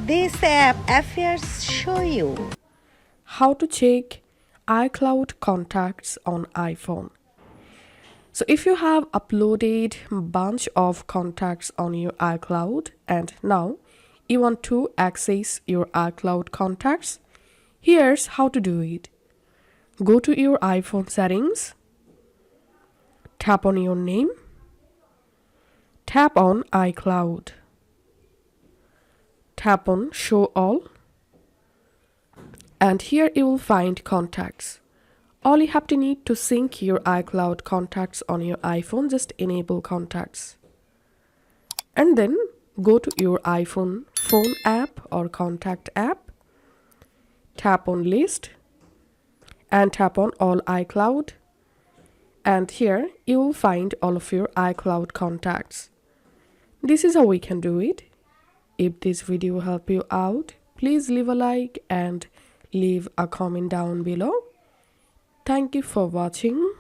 This app affairs show you How to check iCloud contacts on iPhone. So if you have uploaded a bunch of contacts on your iCloud and now you want to access your iCloud contacts, here's how to do it. Go to your iPhone settings, tap on your name, tap on iCloud, tap on show all, and here you will find contacts. All you have to need to sync your iCloud contacts on your iPhone, just enable contacts. And then go to your iPhone phone app or contact app, tap on list and tap on all iCloud. And here you will find all of your iCloud contacts. This is how we can do it. If this video helped you out, please leave a like and leave a comment down below. Thank you for watching.